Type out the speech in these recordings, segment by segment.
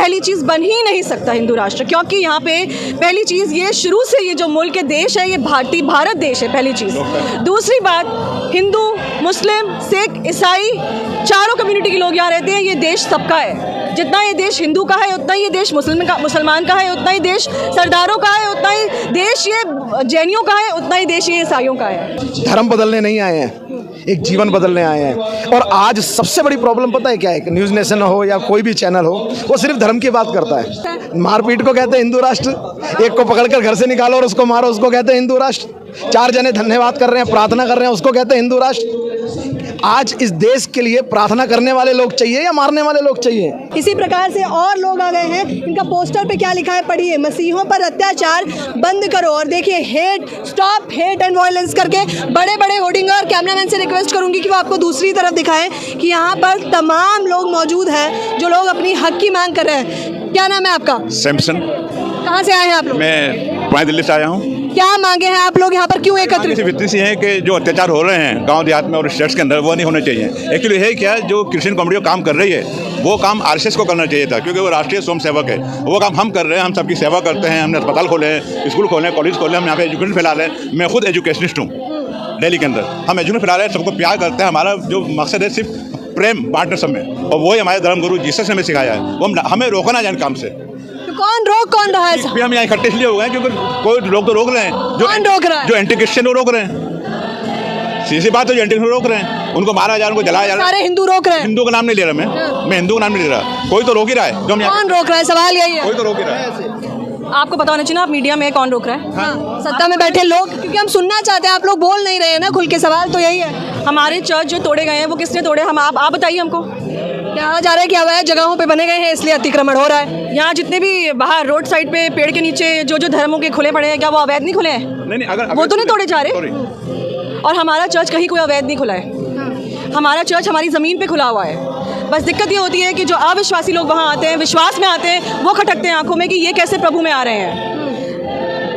पहली चीज़ बन ही नहीं सकता हिंदू राष्ट्र, क्योंकि यहाँ पे पहली चीज़ ये शुरू से ये जो मुल्क देश है ये भारत देश है, पहली चीज़। दूसरी बात, हिंदू मुस्लिम सिख ईसाई चारों कम्युनिटी के लोग यहाँ रहते हैं। ये देश सबका है, जितना ये देश हिंदू का है उतना ही ये देश मुसलमान का है, उतना ही देश सरदारों का है, उतना ही देश ये जैनियों का है, उतना ही देश ये ईसाइयों का है। धर्म बदलने नहीं आए हैं, एक जीवन बदलने आए हैं। और आज सबसे बड़ी प्रॉब्लम पता है क्या है? न्यूज़ नेशन हो या कोई भी चैनल हो, वो सिर्फ धर्म की बात करता है। मारपीट को कहते हैं हिंदू राष्ट्र, एक को पकड़कर घर से निकालो और उसको मारो, उसको कहते हैं हिंदू राष्ट्र। 4 जने धन्यवाद कर रहे हैं, प्रार्थना कर रहे हैं, उसको कहते हैं हिंदू राष्ट्र। आज इस देश के लिए प्रार्थना करने वाले लोग चाहिए या मारने वाले लोग चाहिए? इसी प्रकार से और लोग आ गए हैं। इनका पोस्टर पे क्या लिखा है पढ़िए, मसीहों पर अत्याचार बंद करो। और देखिए, hate stop hate and violence करके बड़े बड़े होर्डिंग। और कैमरामैन से रिक्वेस्ट करूंगी कि वो आपको दूसरी तरफ दिखाएं कि यहाँ पर तमाम लोग मौजूद हैं जो लोग अपनी हक की मांग कर रहे हैं। क्या नाम है आपका? सैमसन। कहाँ से आए हैं आप लोग? मैं पुणे दिल्ली से आया हूँ। क्या मांगे हैं आप लोग यहाँ पर, क्यों एकत्रित? इतनी सी है कि जो अत्याचार हो रहे हैं गांव देहात में और स्टेट्स के अंदर, वो नहीं होने चाहिए। एक्चुअली है क्या, जो क्रिश्चियन कम्युनिटी काम कर रही है वो काम आरएसएस को करना चाहिए था, क्योंकि वो राष्ट्रीय स्वयं सेवक है। वो काम हम कर रहे हैं, हम सबकी सेवा करते हैं। हमने अस्पताल खोले हैं, स्कूल खोले हैं, कॉलेज खोले हैं, हम यहाँ पे एजुकेशन फैला रहे हैं। मैं खुद एजुकेशनिस्ट हूँ दिल्ली के अंदर। हम एजुकेशन फैला रहे हैं, सबको प्यार करते हैं। हमारा जो मकसद है सिर्फ प्रेम बांटने सब में, और वही हमारे धर्म गुरु जीसस ने हमें सिखाया है। वो हमें रोकना जाए काम से। कौन रोक कौन रहा है? हम यहाँ इकट्ठे इसलिए हो गए क्योंकि कोई लोग तो रोक रहे हैं। कौन रोक रहा है? जो एंटी क्रिश्चियन वो रोक रहे हैं। सीधी बात है, जो एंटी क्रिश्चियन रोक रहे हैं, उनको मारा जा रहा है, उनको जलाया जा रहा है। सारे हिंदू रोक रहे हैं। हिंदू का नाम नहीं ले रहा मैं हिंदू का नाम नहीं ले रहा। कोई तो रोक ही रहा है। जो कौन रोक रहा है? सवाल यही है। कोई तो रोक ही रहा है। आपको पता होना चाहिए ना, आप मीडिया में कौन रोक रहा है? हाँ, सत्ता में बैठे लोग, क्योंकि हम सुनना चाहते हैं, आप लोग बोल नहीं रहे हैं ना खुल के। सवाल तो यही है। हमारे चर्च जो तोड़े गए हैं वो किसने तोड़े? हम आप बताइए हमको। कहा जा रहा है कि अवैध जगहों पे बने गए हैं इसलिए अतिक्रमण हो रहा है। यहाँ जितने भी बाहर रोड साइड पे पेड़ के नीचे जो धर्मों के खुले पड़े हैं, क्या वो अवैध नहीं खुले हैं? नहीं, अगर वो तो नहीं तोड़े जा रहे। और हमारा चर्च कहीं कोई अवैध नहीं खुला है। हमारा चर्च हमारी ज़मीन पे खुला हुआ है। बस दिक्कत ये होती है कि जो अविश्वासी लोग वहाँ आते हैं, विश्वास में आते हैं, वो खटकते हैं आंखों में कि ये कैसे प्रभु में आ रहे हैं।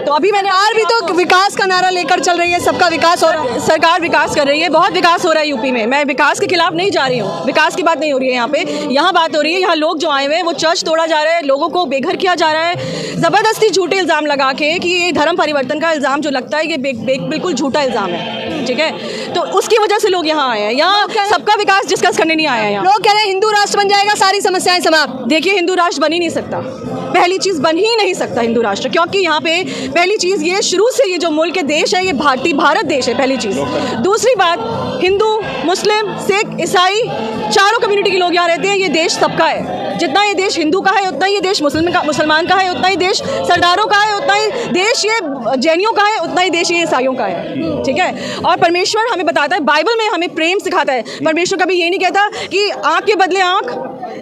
तो अभी मैंने सरकार भी तो विकास का नारा लेकर चल रही है, सबका विकास हो रहा है। सरकार विकास कर रही है, बहुत विकास हो रहा है यूपी में। मैं विकास के खिलाफ नहीं जा रही हूँ, विकास की बात नहीं हो रही है यहाँ पे। यहाँ बात हो रही है, यहाँ लोग जो आए हुए हैं वो चर्च तोड़ा जा रहा है, लोगों को बेघर किया जा रहा है ज़बरदस्ती झूठे इल्ज़ाम लगा के कि ये धर्म परिवर्तन का इल्ज़ाम जो लगता है ये बिल्कुल झूठा इल्ज़ाम है। ठीक है, तो उसकी वजह से लोग यहाँ आए हैं। यहाँ सबका विकास डिस्कस करने नहीं आए हैं। लोग कह रहे हैं हिंदू राष्ट्र बन जाएगा, सारी समस्याएं समाप्त। देखिए, हिंदू राष्ट्र बन ही नहीं सकता, पहली चीज़ बन ही नहीं सकता हिंदू राष्ट्र, क्योंकि यहाँ पे पहली चीज़ ये शुरू से ये जो मुल्क देश है ये भारत देश है, पहली चीज़। दूसरी बात, हिंदू मुस्लिम सिख ईसाई चारों कम्युनिटी के लोग यहाँ रहते हैं। ये देश सबका है, जितना ये देश हिंदू का है उतना ही ये देश मुसलमान का है, उतना ही देश सरदारों का है, उतना ही देश ये जैनियों का है, उतना ही देश ये ईसाइयों का है। ठीक है, और परमेश्वर हमें बताता है, बाइबल में हमें प्रेम सिखाता है। परमेश्वर कभी ये नहीं कहता कि आँख के बदले आँख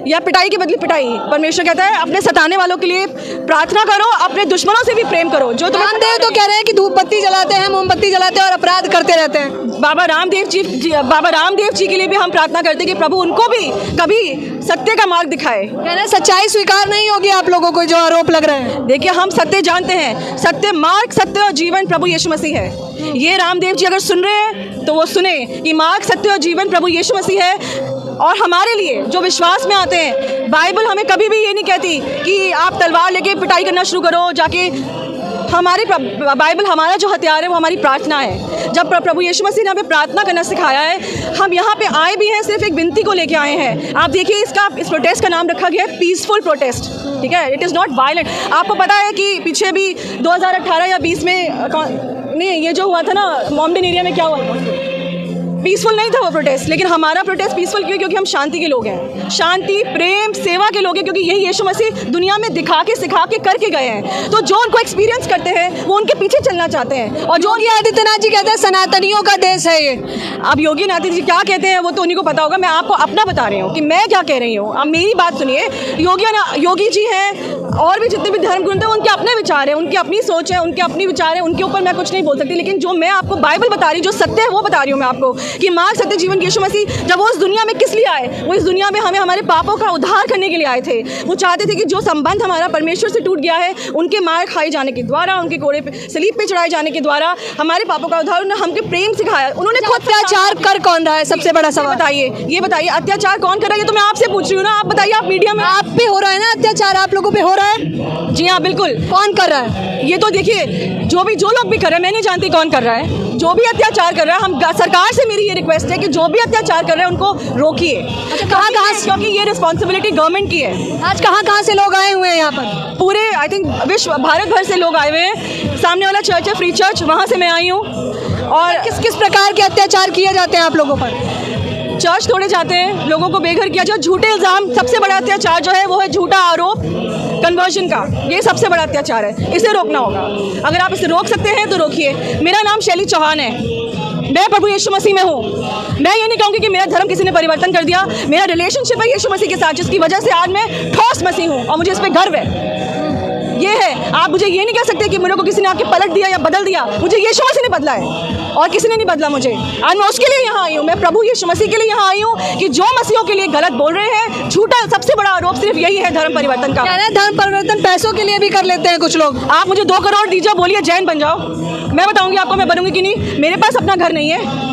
या पिटाई के बदले पिटाई। परमेश्वर कहता है अपने सताने वालों के लिए प्रार्थना करो, अपने दुश्मनों से भी प्रेम करो। जो तुम्हें तो कह रहे हैं कि धूप बत्ती जलाते हैं, मोमबत्ती जलाते हैं और अपराध करते रहते हैं। बाबा रामदेव जी के लिए भी हम प्रार्थना करते हैं कि प्रभु उनको भी कभी सत्य का मार्ग दिखाए। कह रहे हैं सच्चाई स्वीकार नहीं होगी आप लोगों को, जो आरोप लग रहे हैं। देखिए, हम सत्य जानते हैं, सत्य मार्ग सत्य और जीवन प्रभु यीशु मसीह है। ये रामदेव जी अगर सुन रहे हैं तो वो सुने कि मार्ग सत्य और जीवन प्रभु यीशु मसीह है। और हमारे लिए जो विश्वास में आते हैं, बाइबल हमें कभी भी ये नहीं कहती कि आप तलवार लेके पिटाई करना शुरू करो जाके। हमारी बाइबल, हमारा जो हथियार है वो हमारी प्रार्थना है। जब प्रभु यीशु मसीह ने हमें प्रार्थना करना सिखाया है, हम यहाँ पे आए भी हैं सिर्फ एक विनती को लेके आए हैं। आप देखिए, इस प्रोटेस्ट का नाम रखा गया है पीसफुल प्रोटेस्ट। ठीक है, इट इज़ नॉट वायलेंट। आपको पता है कि पीछे भी 2018 या 20 में नहीं, ये जो हुआ था ना मोमडन एरिया में, क्या हुआ था? पीसफुल नहीं था वो प्रोटेस्ट, लेकिन हमारा प्रोटेस्ट पीसफुल क्यों? क्योंकि हम शांति के लोग हैं, शांति प्रेम सेवा के लोग हैं, क्योंकि यही यीशु मसीह दुनिया में दिखा के सिखा के करके गए हैं। तो जो उनको एक्सपीरियंस करते हैं वो उनके पीछे चलना चाहते हैं। और जो योगी आदित्यनाथ जी कहते हैं सनातनियों का देश है ये। अब योगी आदित्यनाथ जी क्या कहते हैं वो तो उन्हीं को पता होगा। मैं आपको अपना बता रही हूँ कि मैं क्या कह रही हूँ। अब मेरी बात सुनिए, योगी जी हैं और भी जितने भी धर्म ग्रंथ हैं उनके अपने विचार हैं, उनकी अपनी सोच है, उनके अपनी विचार है, उनके ऊपर मैं कुछ नहीं बोल सकती। लेकिन जो मैं आपको बाइबल बता रही हूँ, जो सत्य है वो बता रही हूँ मैं आपको कि मार्ग सत्य जीवन यीशु मसीह जब वो इस दुनिया में किस लिए आए? वो इस दुनिया में हमें हमारे पापों का उद्धार करने के लिए आए थे। वो चाहते थे कि जो संबंध हमारा परमेश्वर से टूट गया है, उनके मार खाए जाने के द्वारा, उनके कोड़े पे सलीब पे चढ़ाए जाने के द्वारा हमारे पापों का उद्धार। उन्होंने हमके प्रेम सिखाया। उन्होंने खुद अत्याचार कर कौन रहा है? सबसे बड़ा सवाल ये बताइए अत्याचार कौन कर रहा है? ये तो मैं आपसे पूछ रही हूँ ना। आप बताइए, आप मीडिया में आप भी हो रहा है ना अत्याचार? अत्याचार आप लोगों पे हो रहा है? जी हाँ, बिल्कुल। कौन कर रहा है? ये तो देखिए, जो लोग भी कर रहे हैं, मैं नहीं जानती कौन कर रहा है, जो भी अत्याचार कर रहा है, हम सरकार से मेरी ये रिक्वेस्ट है कि जो भी अत्याचार कर रहे हैं उनको रोकिए। अच्छा, कहाँ से? क्योंकि ये रिस्पॉन्सिबिलिटी गवर्नमेंट की है। आज कहाँ से लोग आए हुए हैं यहाँ पर? पूरे आई थिंक भारत भर से लोग आए हुए हैं। सामने वाला चर्च है फ्री चर्च, वहाँ से मैं आई हूँ। और किस प्रकार के अत्याचार किए जाते हैं आप लोगों पर? चर्च तोड़े जाते हैं, लोगों को बेघर किया जाए, झूठे इल्ज़ाम। सबसे बड़ा अत्याचार जो है वो है झूठा आरोप कन्वर्जन का। ये सबसे बड़ा अत्याचार है, इसे रोकना होगा। अगर आप इसे रोक सकते हैं तो रोकिए। मेरा नाम शैली चौहान है, मैं प्रभु यीशु मसीह में हूँ। मैं ये नहीं कहूँगी कि मेरा धर्म किसी ने परिवर्तन कर दिया। मेरा रिलेशनशिप है यीशु मसीह के साथ, जिसकी वजह से आज मैं ठोस मसीह हूँ और मुझे इस पर गर्व है। ये है, आप मुझे ये नहीं कह सकते कि मेरे को किसी ने आके पलट दिया या बदल दिया। मुझे यीशु मसीह ने बदला है और किसी ने नहीं बदला मुझे। आज मैं उसके लिए यहाँ आई हूँ, मैं प्रभु यीशु मसीह के लिए यहाँ आई हूँ कि जो मसीहों के लिए गलत बोल रहे हैं, झूठा सबसे बड़ा आरोप सिर्फ यही है धर्म परिवर्तन का। धर्म परिवर्तन पैसों के लिए भी कर लेते हैं कुछ लोग। आप मुझे 2 करोड़ दीजिए, बोलिए जैन बन जाओ, मैं बताऊंगी आपको मैं बनूंगी कि नहीं। मेरे पास अपना घर नहीं है,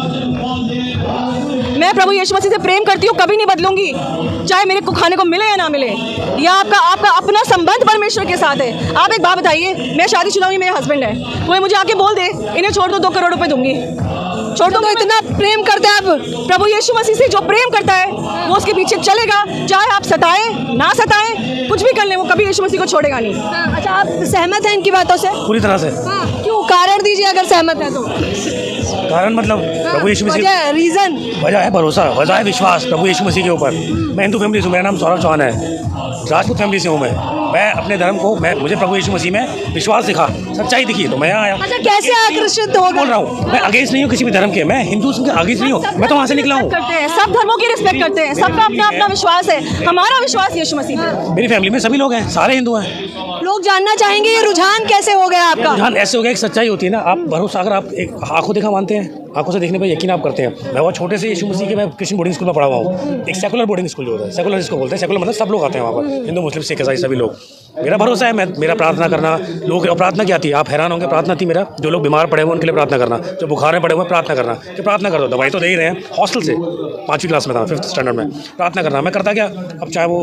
मैं प्रभु यीशु मसीह से प्रेम करती हूँ, कभी नहीं बदलूंगी, चाहे मेरे को खाने को मिले या ना मिले। या आपका अपना संबंध परमेश्वर के साथ है। आप एक बात बताइए, मैं शादीशुदा हूँ, मेरे हस्बैंड है, कोई मुझे आके बोल दे इन्हें छोड़ दो, 2 करोड़ रुपए दूंगी, छोड़ दो। तो इतना प्रेम करते हैं आप प्रभु यीशु मसीह से। जो प्रेम करता है वो उसके पीछे चलेगा, चाहे आप सताएं ना सताएं, कुछ भी कर ले, वो कभी यीशु मसीह को छोड़ेगा नहीं। अच्छा, आप सहमत हैं इनकी बातों से? पूरी तरह से। क्यों? कारण दीजिए अगर सहमत है तो। कारण मतलब प्रभु यीशु मसीह, रीजन? वजह है भरोसा, वजह है विश्वास प्रभु यीशु मसीह के ऊपर। मैं हिंदू फैमिली से हूँ, मेरा नाम सौरभ चौहान है, राजपूत फैमिली से हूँ मैं अपने धर्म को, मुझे प्रभु यीशु मसीह में विश्वास दिखा, सच्चाई दिखी तो मैं यहाँ आया। अच्छा, कैसे आकर्षित हो गए? बोल रहा हूँ, मैं अगेंस्ट नहीं हूँ किसी भी धर्म के, मैं हिंदू के अगेंस्ट नहीं हूँ, मैं तो वहाँ से निकला हूँ। करते हैं, सब धर्मों की रिस्पेक्ट करते हैं, सबका अपना अपना विश्वास है। हमारा विश्वास यीशु मसीह है। मेरी फैमिली में सभी लोग हैं, सारे हिंदू हैं। लोग जानना चाहेंगे ये रुझान कैसे हो गया आपका? रुझान ऐसे हो गया, एक सच्चाई होती है ना, आप भरोसा, अगर आप एक आंखों देखा मानते हैं, आंखों से देखने पर यकीन आप करते हैं। मैं वो छोटे से यीशु मसीह के, मैं क्रिश्चियन बोर्डिंग स्कूल में पढ़ा हुआ हूँ, एक सेकुलर बोर्डिंग स्कूल जो होता है, सेकुलर जिसको बोलते हैं, सेकुलर मतलब सब लोग आते हैं वहाँ पर, हिंदू मुस्लिम सिख ईसाई सभी लोग। मेरा भरोसा है, मेरा प्रार्थना करना, लोग प्रार्थना क्या थी, आप हैरान होंगे, प्रार्थना थी मेरा, जो लोग बीमार पड़े हुए उनके लिए प्रार्थना करना, जो बुखार में पड़े हुए प्रार्थना करना, कि प्रार्थना कर दो, दवाई तो दे ही रहे हैं, हॉस्टल से 5वीं क्लास में था, 5th स्टैंडर्ड में प्रार्थना करना। मैं करता क्या, अब चाहे वो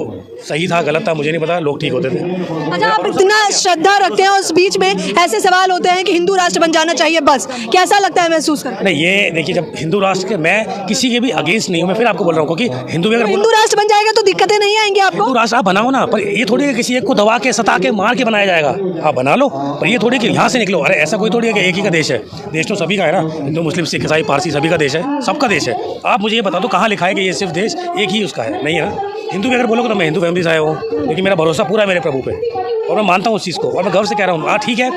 सही था गलत था मुझे नहीं पता, लोग ठीक होते थे। अच्छा, आप इतना श्रद्धा रखते हैं, उस बीच में ऐसे सवाल होते हैं कि हिंदू राष्ट्र बन जाना चाहिए, बस कैसा लगता है महसूस करके? नहीं, ये देखिए, जब हिंदू राष्ट्र के, मैं किसी के भी अगेंस्ट नहीं हूँ, मैं फिर आपको बोल रहा हूँ, क्योंकि हिंदू भी अगर हिंदू राष्ट्र बन जाएगा तो दिक्कतें नहीं आएंगी आपको? हिंदू राष्ट्र आप बनाओ ना, पर ये थोड़ी है किसी एक को दबा के, सता के, मार के बनाया जाएगा। आप बना लो, पर ये थोड़ी कि यहाँ से निकलो। अरे ऐसा कोई थोड़ी है कि एक ही का देश है, देश तो सभी का है ना, हिंदू मुस्लिम सिख ईसाई पारसी सभी का देश है, सबका देश है। आप मुझे ये बता दो कहाँ लिखा है कि ये सिर्फ देश एक ही उसका है? नहीं है ना। हिंदू भी अगर बोलोगे तो मैं हिंदू फैमिली से आया हूँ, लेकिन मेरा भरोसा पूरा है मेरे प्रभु पे और मैं मानता हूँ उस चीज़ को, और मैं गर्व से कह रहा हूँ। हाँ ठीक है,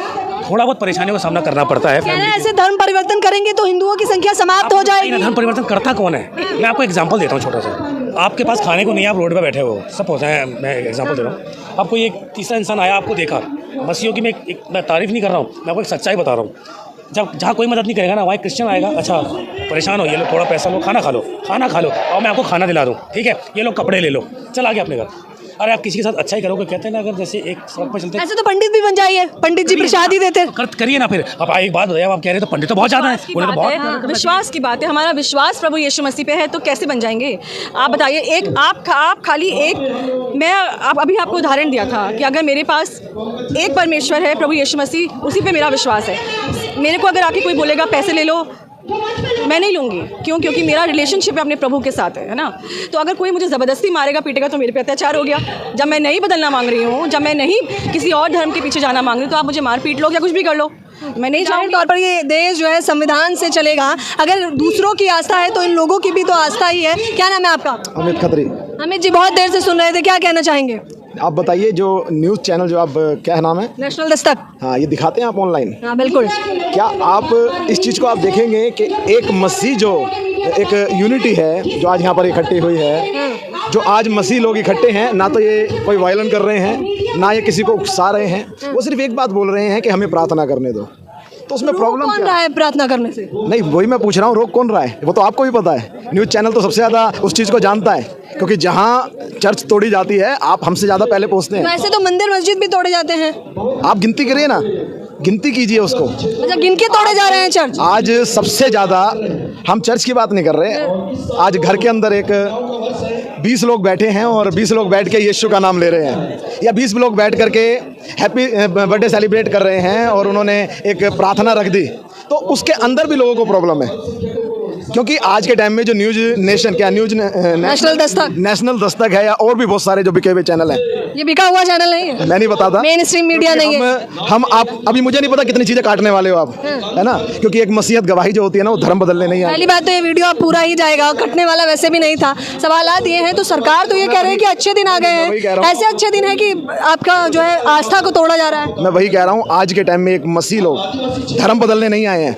थोड़ा बहुत परेशानियों का सामना करना पड़ता है। ऐसे धर्म परिवर्तन करेंगे तो हिंदुओं की संख्या समाप्त हो जाएगी। धर्म परिवर्तन करता कौन है? मैं आपको एग्जांपल देता हूँ छोटा सा। आपके पास खाने को नहीं, आप रोड पे बैठे हो, सपोज है, मैं एग्जांपल दे रहा हूँ, आपको एक तीसरा इंसान आया, आपको देखा, मसीहों की मैं तारीफ नहीं कर रहा हूँ, मैं आपको एक सच्चाई बता रहा हूँ। जब जहाँ कोई मदद नहीं करेगा ना, वहाँ क्रिश्चियन आएगा, अच्छा परेशान हो, ये लो थोड़ा पैसा लो, खाना खा लो, और मैं आपको खाना दिला दूँ, ठीक है, ये लो कपड़े ले लो, चल आगे अपने घर। अरे आप किसी के साथ अच्छा ही करोगे, कहते हैं ना, अगर जैसे एक सड़क पर चलते, ऐसे तो पंडित भी बन जाइए, पंडित जी प्रसाद ही देते। करिए ना फिर। अब एक बात बताइए, आप कह रहे तो पंडित तो बहुत ज़्यादा है, उन्हें तो बहुत विश्वास की बात है। हमारा विश्वास प्रभु यीशु मसीह पे है तो कैसे बन जाएंगे? आप बताइए, एक आप खाली एक, मैं अभी आपको उदाहरण दिया था कि अगर मेरे पास एक परमेश्वर है प्रभु यीशु मसीह, उसी पे मेरा विश्वास है। मेरे को अगर आके कोई बोलेगा पैसे ले लो, मैं नहीं लूँगी। क्यों? क्योंकि मेरा रिलेशनशिप अपने प्रभु के साथ है ना। तो अगर कोई मुझे ज़बरदस्ती मारेगा पीटेगा तो मेरे पे अत्याचार हो गया। जब मैं नहीं बदलना मांग रही हूँ, जब मैं नहीं किसी और धर्म के पीछे जाना मांग रही हूँ, तो आप मुझे मार पीट लो या कुछ भी कर लो, मैं नहीं चाहूँगी। तौर पर ये देश जो है संविधान से चलेगा। अगर दूसरों की आस्था है तो इन लोगों की भी तो आस्था ही है। क्या नाम है आपका? अमित खत्री। अमित जी, बहुत देर से सुन रहे थे, क्या कहना चाहेंगे? आप बताइए, जो न्यूज़ चैनल जो आप, क्या नाम है? नेशनल दस्तक। हाँ, ये दिखाते हैं आप ऑनलाइन? हाँ बिल्कुल। क्या आप इस चीज़ को आप देखेंगे कि एक मसीह जो एक यूनिटी है जो आज यहाँ पर इकट्ठी हुई है, जो आज मसीह लोग इकट्ठे हैं, ना तो ये कोई वायलन कर रहे हैं, ना ये किसी को उकसा रहे हैं, वो सिर्फ एक बात बोल रहे हैं कि हमें प्रार्थना करने दो। तो उसमें प्रॉब्लम कौन रहा है प्रार्थना करने से? नहीं, वही मैं पूछ रहा हूँ, रोक कौन रहा है? वो तो आपको भी पता है, न्यूज़ चैनल तो सबसे ज़्यादा उस चीज़ को जानता है, क्योंकि जहाँ चर्च तोड़ी जाती है आप हमसे ज़्यादा पहले पहुँचते हैं। वैसे तो मंदिर मस्जिद भी तोड़े जाते हैं। आप गिनती करिए ना, गिनती कीजिए उसको। अच्छा, गिन के तोड़े जा रहे हैं चर्च? आज सबसे ज़्यादा हम चर्च की बात नहीं कर रहे, आज घर के अंदर एक 20 लोग बैठे हैं और 20 लोग बैठ के यीशु का नाम ले रहे हैं, या 20 लोग बैठ करके हैप्पी बर्थडे सेलिब्रेट कर रहे हैं और उन्होंने एक प्रार्थना रख दी, तो उसके अंदर भी लोगों को प्रॉब्लम है। क्योंकि आज के टाइम में जो न्यूज नेशन क्या न्यूज नेशनल दस्तक है या और भी बहुत सारे जो बिके हुए चैनल हैं, ये बिका हुआ चैनल नहीं है, मैं नहीं बताता, मेन स्ट्रीम मीडिया नहीं है। हम आप अभी मुझे नहीं पता कितनी चीजें काटने वाले हो आप, है ना, क्योंकि एक मसीहत गवाही जो होती है ना वो धर्म बदलने नहीं आती। पहली बात तो ये वीडियो अब पूरा ही जाएगा, कटने वाला वैसे भी नहीं था। सवालात ये हैं, तो सरकार तो ये कह रही है कि अच्छे दिन आ गए हैं, ऐसे अच्छे दिन है कि आपका जो है आस्था को तोड़ा जा रहा है। मैं वही कह रहा हूँ, आज के टाइम में एक मसीह लोग धर्म बदलने नहीं आए हैं,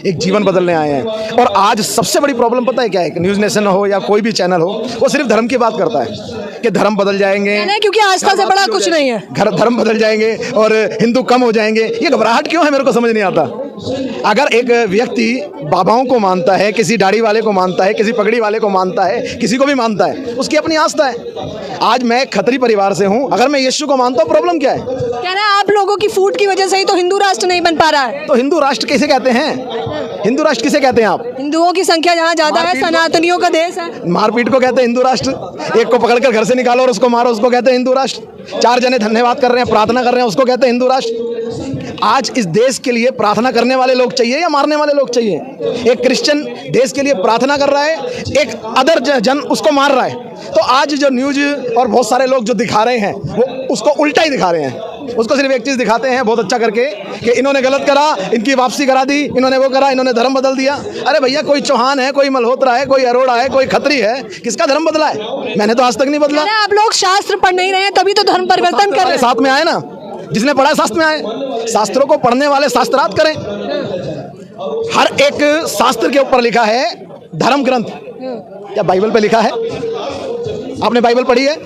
एक जीवन बदलने आए हैं। और आज सबसे बड़ी प्रॉब्लम पता है क्या है, न्यूज नेशन हो या कोई भी चैनल हो, वो सिर्फ धर्म की बात करता है कि धर्म बदल जाएंगे, क्योंकि आस्था से बड़ा कुछ नहीं है, धर्म बदल जाएंगे और हिंदू कम हो जाएंगे। ये घबराहट क्यों है मेरे को समझ नहीं आता। अगर एक व्यक्ति बाबाओं को मानता है, किसी दाढ़ी वाले को मानता है, किसी पगड़ी वाले को मानता है, किसी को भी मानता है, उसकी अपनी आस्था है। आज मैं खत्री परिवार से हूँ, अगर मैं यीशु को मानता हूँ, प्रॉब्लम क्या है? कह रहे हैं आप लोगों की फूट की वजह से ही तो हिंदू राष्ट्र नहीं बन पा रहा है। तो हिंदू राष्ट्र किसे कहते हैं? हिंदू राष्ट्र किसे कहते हैं आप? हिंदुओं की संख्या जहाँ ज्यादा है, सनातनियों का देश है। मारपीट को कहते हैं हिंदू राष्ट्र। एक को पकड़कर घर से निकालो और उसको मारो, उसको कहते हैं हिंदू राष्ट्र। 4 जने धन्यवाद कर रहे हैं, प्रार्थना कर रहे हैं, उसको कहते हैं हिंदू राष्ट्र। आज इस देश के लिए प्रार्थना करने वाले लोग चाहिए या मारने वाले लोग चाहिए? एक क्रिश्चियन देश के लिए प्रार्थना कर रहा है, एक अदर जन उसको मार रहा है। तो आज जो न्यूज और बहुत सारे लोग जो दिखा रहे हैं वो उसको उल्टा ही दिखा रहे हैं। उसको सिर्फ एक चीज़ दिखाते हैं बहुत अच्छा करके कि इन्होंने गलत करा, इनकी वापसी करा दी, इन्होंने वो करा, इन्होंने धर्म बदल दिया। अरे भैया, कोई चौहान है, कोई मल्होत्रा है, कोई अरोड़ा है, कोई खत्री है, किसका धर्म बदला है? मैंने तो आज तक नहीं बदला। आप लोग शास्त्र पढ़ नहीं रहे हैं, तभी तो धर्म परिवर्तन कर रहे हैं। साथ में आए ना, जिसने पढ़ा शास्त्र में आए। शास्त्रों को पढ़ने वाले शास्त्रार्थ करें। हर एक शास्त्र के ऊपर लिखा है धर्म ग्रंथ, या बाइबल पे लिखा है। आपने बाइबल पढ़ी है?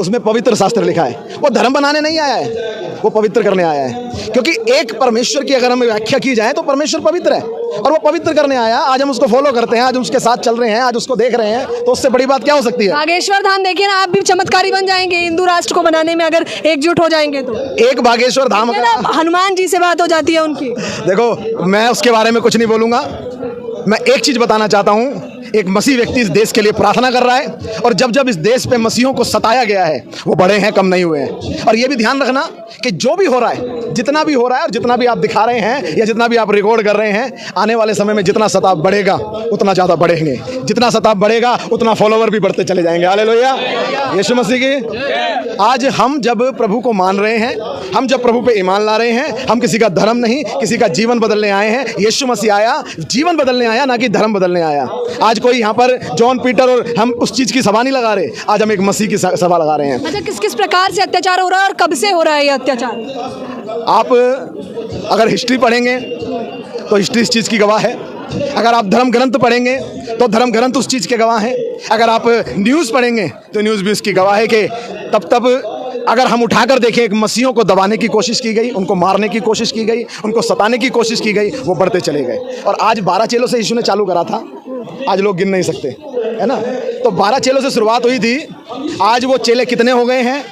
उसमें पवित्र शास्त्र लिखा है। वो धर्म बनाने नहीं आया है, वो पवित्र करने आया है। क्योंकि एक परमेश्वर की अगर हमें व्याख्या की जाए तो परमेश्वर पवित्र है और वो पवित्र करने आया। आज हम उसको फॉलो करते हैं, आज उसके साथ चल रहे हैं, आज उसको देख रहे हैं, तो उससे बड़ी बात क्या हो सकती है? बागेश्वर धाम देखिए ना, आप भी चमत्कारी बन जाएंगे हिंदू राष्ट्र को बनाने में, अगर एकजुट हो जाएंगे तो। एक बागेश्वर धाम, हनुमान जी से बात हो जाती है उनकी। देखो, मैं उसके बारे में कुछ नहीं बोलूंगा। मैं एक चीज बताना चाहता हूं, एक मसीह व्यक्ति इस देश के लिए प्रार्थना कर रहा है, और जब जब इस देश पे मसीहों को सताया गया है, वो बड़े हैं, कम नहीं हुए हैं। और ये भी ध्यान रखना कि जो भी हो रहा है, जितना भी हो रहा है और जितना भी आप दिखा रहे हैं या जितना भी आप रिकॉर्ड कर रहे हैं, आने वाले समय में जितना सताव बढ़ेगा उतना ज़्यादा बढ़ेंगे। जितना सताव बढ़ेगा उतना फॉलोवर भी बढ़ते चले जाएंगे। हालेलुया, यीशु मसीह की। आज हम जब प्रभु को मान रहे हैं, हम जब प्रभु पे ईमान ला रहे हैं, हम किसी का धर्म नहीं, किसी का जीवन बदलने आए हैं। यीशु मसीह आया जीवन बदलने आया, ना कि धर्म बदलने आया। आज कोई यहाँ पर जॉन पीटर और हम उस चीज़ की सभा नहीं लगा रहे, आज हम एक मसीह की सभा लगा रहे हैं। अच्छा, किस किस प्रकार से अत्याचार हो रहा है और कब से हो रहा है ये अत्याचार? आप अगर हिस्ट्री पढ़ेंगे तो हिस्ट्री इस चीज़ की गवाह है। अगर आप धर्म ग्रंथ पढ़ेंगे तो धर्म ग्रंथ उस चीज़ के गवाह हैं। अगर आप न्यूज़ पढ़ेंगे तो न्यूज़ भी उसकी गवाह है कि तब अगर हम उठाकर देखें, एक मसीहों को दबाने की कोशिश की गई, उनको मारने की कोशिश की गई, उनको सताने की कोशिश की गई, वो बढ़ते चले गए। और आज 12 चेलों से यीशु ने चालू करा था, आज लोग गिन नहीं सकते, है ना। तो 12 चेलों से शुरुआत हुई थी, आज वो चेले कितने हो गए हैं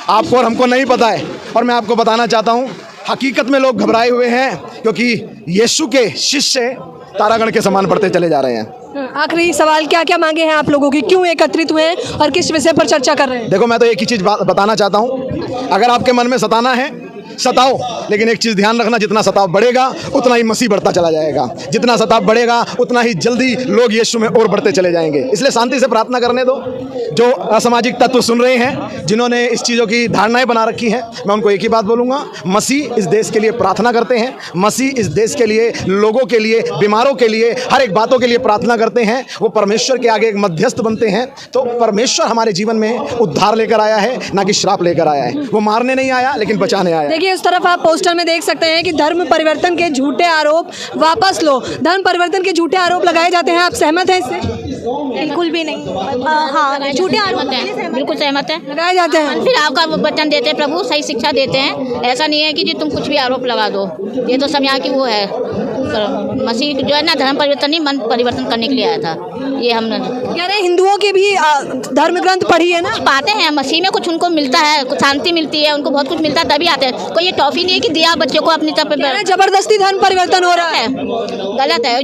आपको और हमको नहीं पता है। और मैं आपको बताना चाहता हूँ, हकीकत में लोग घबराए हुए हैं, क्योंकि यीशु के शिष्य तारागण के समान बढ़ते चले जा रहे हैं। आखिरी सवाल, क्या क्या मांगे हैं आप लोगों की, क्यों एकत्रित हुए हैं और किस विषय पर चर्चा कर रहे हैं? देखो, मैं तो एक ही चीज़ बताना चाहता हूँ, अगर आपके मन में सताना है सताओ, लेकिन एक चीज़ ध्यान रखना, जितना सताव बढ़ेगा उतना ही मसीह बढ़ता चला जाएगा। जितना सताव बढ़ेगा उतना ही जल्दी लोग यीशु में और बढ़ते चले जाएंगे। इसलिए शांति से प्रार्थना करने दो। जो असामाजिक तत्व सुन रहे हैं, जिन्होंने इस चीज़ों की धारणाएं बना रखी हैं, मैं उनको एक ही बात बोलूँगा, मसीह इस देश के लिए प्रार्थना करते हैं। मसीह इस देश के लिए, लोगों के लिए, बीमारों के लिए, हर एक बातों के लिए प्रार्थना करते हैं। वो परमेश्वर के आगे एक मध्यस्थ बनते हैं। तो परमेश्वर हमारे जीवन में उद्धार लेकर आया है, ना कि श्राप लेकर आया है। वो मारने नहीं आया, लेकिन बचाने आया। देखिए, उस तरफ आप पोस्टर में देख सकते हैं कि धर्म परिवर्तन के झूठे आरोप वापस लो। धर्म परिवर्तन के झूठे आरोप लगाए जाते हैं, आप सहमत हैं इससे? बिल्कुल भी नहीं। हाँ, झूठे आरोप हैं, बिल्कुल सहमत है, लगाए जाते हैं। फिर आपका वचन देते हैं प्रभु, सही शिक्षा देते हैं। ऐसा नहीं है कि जी तुम कुछ भी आरोप लगा दो। ये तो सब यहाँ की वो है, मसीह जो है ना, धर्म परिवर्तन नहीं, मन परिवर्तन करने के लिए आया था। ये हम कह रहे हैं हिंदुओं के भी धर्म ग्रंथ पढ़ी है ना। पाते हैं, मसीह में कुछ उनको मिलता है, कुछ शांति मिलती है, उनको बहुत कुछ मिलता है तभी आते हैं। कोई ये टॉफी नहीं है कि दिया बच्चों को अपनी तरफ जबरदस्ती धर्म परिवर्तन हो रहा है, गलत है।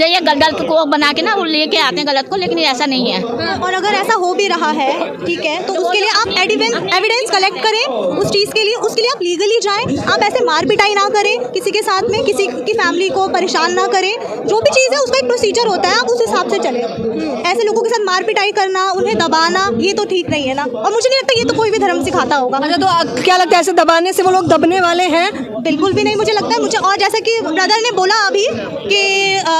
ये गलत को बना के ना वो लेके आते हैं गलत को, लेकिन ऐसा नहीं है। और अगर ऐसा हो भी रहा है, ठीक है, तो उसके लिए आप एविडेंस कलेक्ट करें उस चीज़ के लिए, उसके लिए आप लीगली जाएं। आप ऐसे मार पिटाई ना करें किसी के साथ में, किसी की फैमिली को परेशान ना करें। जो भी चीज़ है उसका एक प्रोसीजर होता है, आप उस हिसाब से चलें। ऐसे लोगों के साथ मार पिटाई करना, उन्हें दबाना, ये तो ठीक नहीं है ना। और मुझे नहीं लगता ये तो कोई भी धर्म सिखाता होगा। अच्छा, तो क्या लगता है ऐसे दबाने से वो लोग दबने वाले हैं? बिल्कुल भी नहीं मुझे लगता है। मुझे और जैसा कि ब्रदर ने बोला अभी कि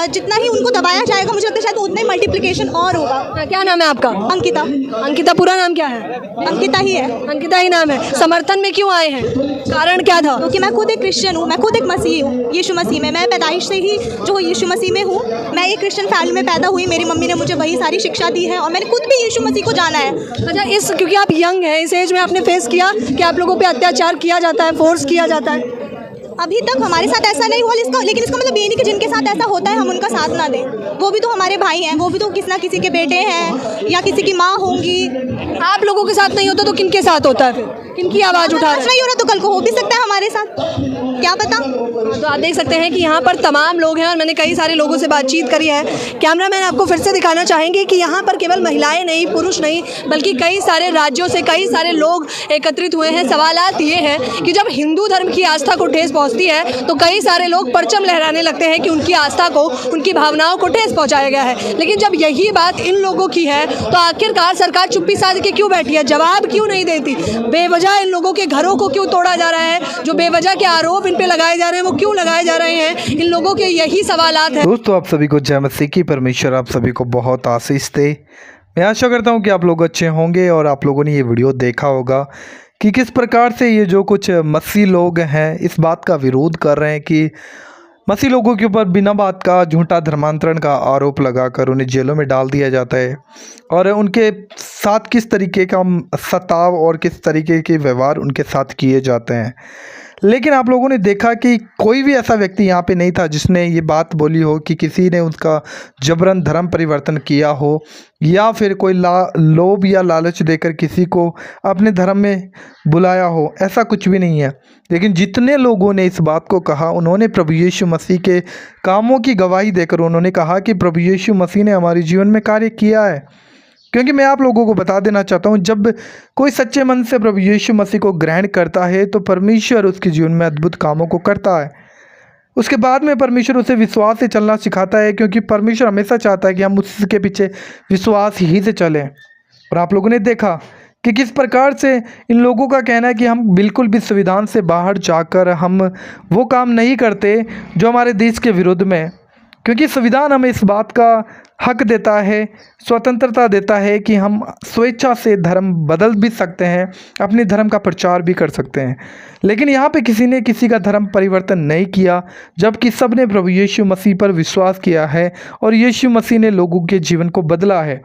जितना ही उनको दबाया जाएगा, मुझे लगता है शायद उतना ही मल्टीप्लिकेशन और होगा। क्या नाम है आपका? अंकिता। अंकिता, पूरा नाम क्या है? अंकिता ही है। अंकिता ही नाम है। समर्थन में क्यों आए हैं? कारण क्या था? क्योंकि मैं खुद एक क्रिश्चियन हूँ, मैं खुद एक मसीही हूँ, यीशु मसीह में। मैं पैदाइश से ही जो यीशु मसीह में हूँ। मैं एक क्रिश्चियन फैमिली में पैदा हुई, मेरी मम्मी ने मुझे वही सारी शिक्षा दी है और मैंने खुद भी यीशु मसीह को जाना है। अच्छा, क्योंकि आप यंग हैं, इस एज में आपने फेस किया कि आप लोगों पे अत्याचार किया जाता है, फोर्स किया जाता है? अभी तक हमारे साथ ऐसा नहीं हुआ, लेकिन इसका मतलब ये नहीं कि जिनके साथ ऐसा होता है हम उनका साथ ना दें। वो भी तो हमारे भाई हैं, वो भी तो किसी ना किसी के बेटे हैं या किसी की माँ होंगी। आप लोगों के साथ नहीं होता तो किनके साथ होता है? फिर किनकी आवाज़ उठा रहे हैं? नहीं हो रहा तो कल को हो भी सकता है हमारे साथ, क्या पता। तो आप देख सकते हैं कि यहाँ पर तमाम लोग हैं और मैंने कई सारे लोगों से बातचीत करी है। कैमरामैन आपको फिर से दिखाना चाहेंगे कि यहाँ पर केवल महिलाएं नहीं, पुरुष नहीं, बल्कि कई सारे राज्यों से कई सारे लोग एकत्रित हुए हैं। सवालात ये हैं कि जब हिंदू धर्म की आस्था को ठेस पहुँचती है तो कई सारे लोग परचम लहराने लगते हैं कि उनकी आस्था को, उनकी भावनाओं को ठेस पहुँचाया गया है। लेकिन जब यही बात इन लोगों की है तो आखिरकार सरकार चुप्पी साध के क्यों बैठी है? जवाब क्यों नहीं देती? बेवजह इन लोगों के घरों को क्यों तोड़ा जा रहा है? जो बेवजह के आरोप इन पे लगाए जा रहे हैं वो क्यों लगाए जा रहे हैं? इन लोगों के यही सवालात हैं। दोस्तों, आप सभी को जय मसीह की। परमेश्वर आप सभी को बहुत आशीष दे। मैं आशा करता हूं कि आप लोग अच्छे होंगे और आप लोगों ने ये वीडियो देखा होगा कि किस प्रकार से ये जो कुछ मसीह लोग हैं इस बात का विरोध कर रहे हैं कि मसीह लोगों के ऊपर बिना बात का झूठा धर्मांतरण का आरोप लगाकर उन्हें जेलों में डाल दिया जाता है और उनके साथ किस तरीके का सताव और किस तरीके के व्यवहार उनके साथ किए जाते हैं। लेकिन आप लोगों ने देखा कि कोई भी ऐसा व्यक्ति यहाँ पे नहीं था जिसने ये बात बोली हो कि किसी ने उसका जबरन धर्म परिवर्तन किया हो या फिर कोई लोभ या लालच देकर किसी को अपने धर्म में बुलाया हो। ऐसा कुछ भी नहीं है। लेकिन जितने लोगों ने इस बात को कहा, उन्होंने प्रभु यीशु मसीह के कामों की गवाही देकर उन्होंने कहा कि प्रभु यीशु मसीह ने हमारे जीवन में कार्य किया है। क्योंकि मैं आप लोगों को बता देना चाहता हूँ, जब कोई सच्चे मन से प्रभु यीशु मसीह को ग्रहण करता है तो परमेश्वर उसके जीवन में अद्भुत कामों को करता है। उसके बाद में परमेश्वर उसे विश्वास से चलना सिखाता है, क्योंकि परमेश्वर हमेशा चाहता है कि हम उसके पीछे विश्वास ही से चलें। और आप लोगों ने देखा कि किस प्रकार से इन लोगों का कहना है कि हम बिल्कुल भी संविधान से बाहर जाकर हम वो काम नहीं करते जो हमारे देश के विरुद्ध में, क्योंकि संविधान हमें इस बात का हक देता है, स्वतंत्रता देता है कि हम स्वेच्छा से धर्म बदल भी सकते हैं, अपने धर्म का प्रचार भी कर सकते हैं। लेकिन यहाँ पे किसी ने किसी का धर्म परिवर्तन नहीं किया, जबकि सब ने प्रभु यीशु मसीह पर विश्वास किया है और यीशु मसीह ने लोगों के जीवन को बदला है।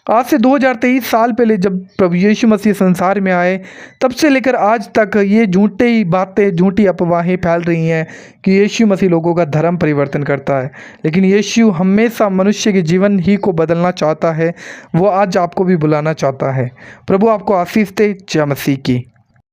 आज से 2023 साल पहले जब प्रभु यीशु मसीह संसार में आए, तब से लेकर आज तक ये झूठी बातें, झूठी अफवाहें फैल रही हैं कि यीशु मसीह लोगों का धर्म परिवर्तन करता है। लेकिन यीशु हमेशा मनुष्य के जीवन ही को बदलना चाहता है। वो आज आपको भी बुलाना चाहता है। प्रभु आपको आशीष दे। जय मसीह की।